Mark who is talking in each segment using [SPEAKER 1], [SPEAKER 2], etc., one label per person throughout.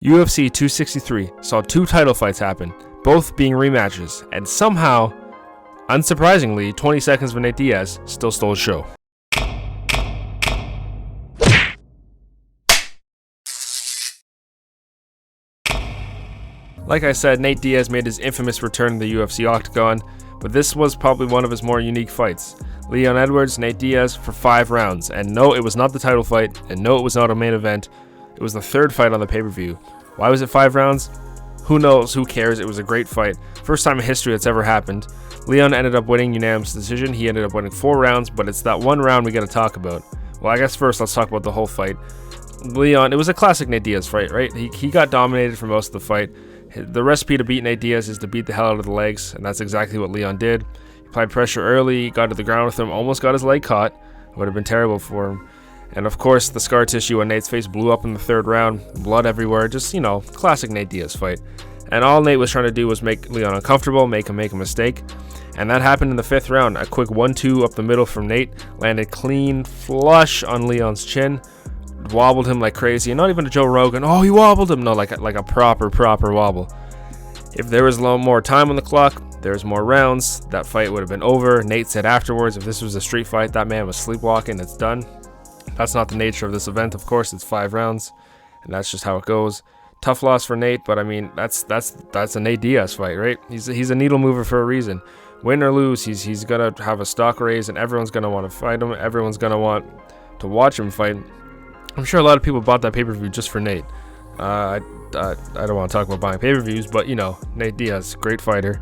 [SPEAKER 1] UFC 263 saw two title fights happen, both being rematches, and somehow, unsurprisingly, 20 seconds of Nate Diaz still stole the show. Like I said, Nate Diaz made his infamous return to the UFC octagon, but this was probably one of his more unique fights. Leon Edwards, Nate Diaz for 5 rounds, and no, it was not the title fight, and no, it was not a main event. It was the third fight on the pay-per-view. Why was it 5 rounds? Who knows? Who cares? It was a great fight. First time in history that's ever happened. Leon ended up winning unanimous decision. He ended up winning 4 rounds, but it's that one round we got to talk about. Well, I guess first let's talk about the whole fight. Leon, it was a classic Nate Diaz fight, right? He got dominated for most of the fight. The recipe to beat Nate Diaz is to beat the hell out of the legs, and that's exactly what Leon did. He applied pressure early, got to the ground with him, almost got his leg caught. Would have been terrible for him. And of course, the scar tissue on Nate's face blew up in the third round. Blood everywhere. Just, classic Nate Diaz fight. And all Nate was trying to do was make Leon uncomfortable, make him make a mistake. And that happened in the 5th round. A quick 1-2 up the middle from Nate. Landed clean, flush on Leon's chin. Wobbled him like crazy. And not even a Joe Rogan, oh, he wobbled him. No, like a proper wobble. If there was a little more time on the clock, there's more rounds, that fight would have been over. Nate said afterwards, if this was a street fight, that man was sleepwalking, it's done. That's not the nature of this event, of course. It's 5 rounds, and that's just how it goes. Tough loss for Nate, but I mean, that's a Nate Diaz fight, right? He's a needle mover for a reason. Win or lose, he's gonna have a stock raise, and everyone's gonna want to fight him. Everyone's gonna want to watch him fight. I'm sure a lot of people bought that pay-per-view just for Nate. I don't want to talk about buying pay-per-views, but Nate Diaz, great fighter,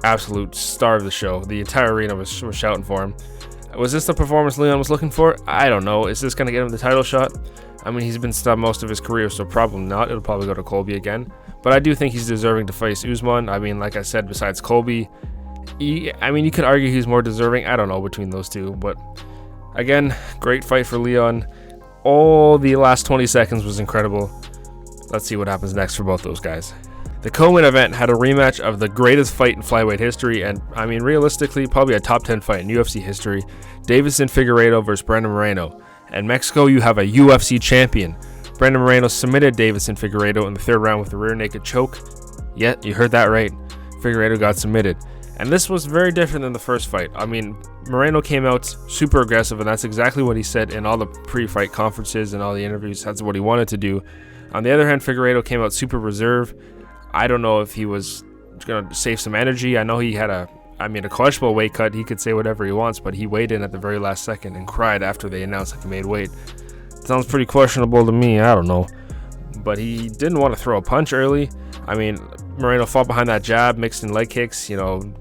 [SPEAKER 1] absolute star of the show. The entire arena was shouting for him. Was this the performance Leon was looking for? I don't know. Is this going to get him the title shot? I mean, he's been stubbed most of his career, so probably not. It'll probably go to Colby again. But I do think he's deserving to face Usman. I mean, like I said, besides Colby, you could argue he's more deserving. I don't know between those two. But again, great fight for Leon. All the last 20 seconds was incredible. Let's see what happens next for both those guys. The co-main event had a rematch of the greatest fight in flyweight history, and realistically, probably a top 10 fight in UFC history. Deiveson Figueiredo versus Brandon Moreno. In Mexico, you have a UFC champion. Brandon Moreno submitted Deiveson Figueiredo in the 3rd round with a rear naked choke. Yeah, you heard that right. Figueiredo got submitted. And this was very different than the first fight. Moreno came out super aggressive, and that's exactly what he said in all the pre-fight conferences and all the interviews. That's what he wanted to do. On the other hand, Figueiredo came out super reserved. I don't know if he was going to save some energy. I know he had a questionable weight cut. He could say whatever he wants, but he weighed in at the very last second and cried after they announced that he made weight. Sounds pretty questionable to me. I don't know. But he didn't want to throw a punch early. Moreno fought behind that jab, mixed in leg kicks,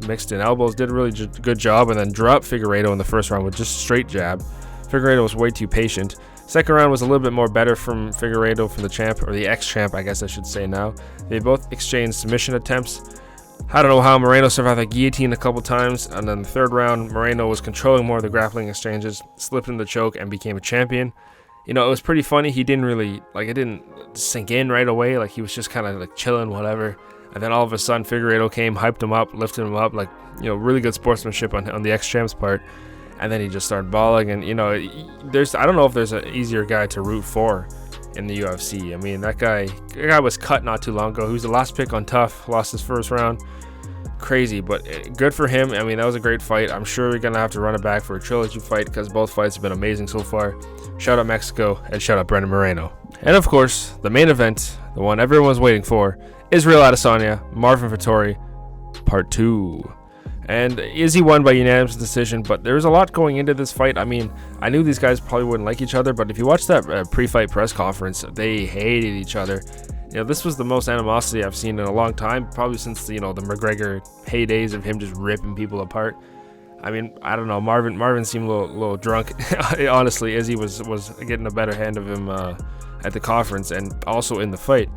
[SPEAKER 1] mixed in elbows, did a really good job, and then dropped Figueiredo in the 1st round with just straight jab. Figueiredo was way too patient. 2nd round was a little bit more better from Figueiredo, from the champ, or the ex-champ, I guess I should say now. They both exchanged submission attempts. I don't know how Moreno survived the guillotine a couple times, and then the 3rd round, Moreno was controlling more of the grappling exchanges, slipped in the choke, and became a champion. It was pretty funny. He didn't really, it didn't sink in right away. He was just kind of chilling, whatever. And then all of a sudden, Figueiredo came, hyped him up, lifted him up, really good sportsmanship on the ex-champ's part. And then he just started balling, and I don't know if there's an easier guy to root for in the UFC. That guy was cut not too long ago. He was the last pick on Tough, lost his 1st round. Crazy, but good for him. That was a great fight. I'm sure we're gonna have to run it back for a trilogy fight because both fights have been amazing so far. Shout out Mexico and shout out Brandon Moreno. And of course, the main event, the one everyone was waiting for, Israel Adesanya, Marvin Vettori, Part 2. And Izzy won by unanimous decision, but there's a lot going into this fight. I knew these guys probably wouldn't like each other, but if you watch that pre-fight press conference, they hated each other. This was the most animosity I've seen in a long time, probably since, the McGregor heydays of him just ripping people apart. I don't know, Marvin seemed a little drunk. Honestly, Izzy was getting a better hand of him at the conference and also in the fight.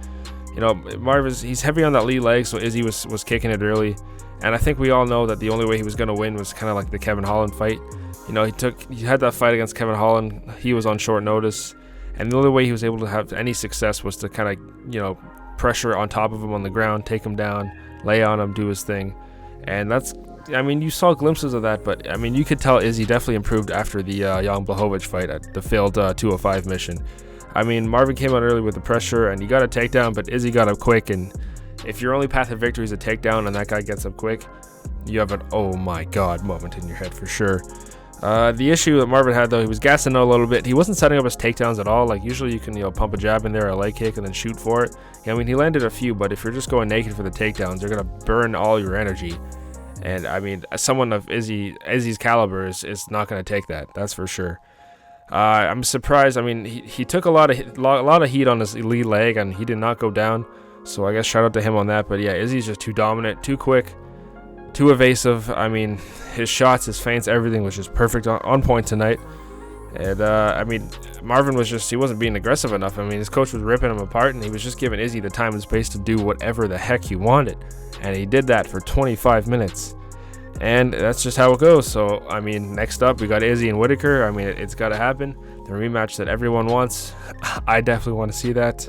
[SPEAKER 1] He's heavy on that lead leg, so Izzy was kicking it early. And I think we all know that the only way he was going to win was kind of like the Kevin Holland fight. He had that fight against Kevin Holland. He was on short notice. And the only way he was able to have any success was to kind of, pressure on top of him on the ground, take him down, lay on him, do his thing. And that's, you saw glimpses of that, but, you could tell Izzy definitely improved after the Jan Blachowicz fight at the failed 205 mission. I mean, Marvin came out early with the pressure, and he got a takedown, but Izzy got up quick, and if your only path to victory is a takedown and that guy gets up quick, you have an oh my god moment in your head for sure. The issue that Marvin had, though, he was gassing out a little bit. He wasn't setting up his takedowns at all. Like, usually you can, pump a jab in there, a leg kick, and then shoot for it. I mean, he landed a few, but if you're just going naked for the takedowns, they're going to burn all your energy. And, I mean, someone of Izzy's caliber is not going to take that. That's for sure. I'm surprised. I mean, he took a lot of heat on his lead leg, and he did not go down. So I guess shout out to him on that. But, yeah, Izzy's just too dominant, too quick, too evasive. I mean, his shots, his feints, everything was just perfect on point tonight. And, I mean, Marvin he wasn't being aggressive enough. I mean, his coach was ripping him apart, and he was just giving Izzy the time and space to do whatever the heck he wanted. And he did that for 25 minutes. And that's just how it goes. So, I mean, next up, we got Izzy and Whitaker. I mean, it's got to happen. The rematch that everyone wants. I definitely want to see that.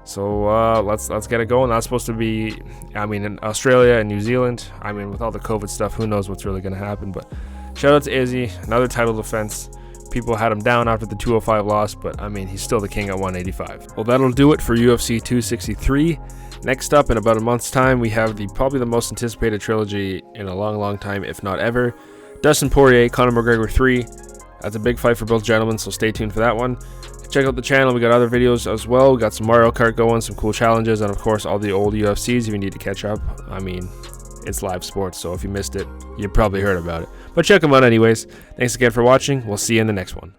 [SPEAKER 1] So let's get it going. That's supposed to be, I mean, in Australia and New Zealand. I mean, with all the COVID stuff, who knows what's really going to happen. But shout out to Izzy, another title defense. People had him down after the 205 loss, but I mean, he's still the king at 185. Well, that'll do it for UFC 263. Next up, in about a month's time, we have probably the most anticipated trilogy in a long time, if not ever. Dustin Poirier, Conor McGregor 3. That's a big fight for both gentlemen, so stay tuned for that one. Check out the channel. We got other videos as well. We got some Mario Kart going, some cool challenges, and of course all the old UFCs if you need to catch up. I mean, it's live sports, so if you missed it, you probably heard about it. But check them out anyways. Thanks again for watching. We'll see you in the next one.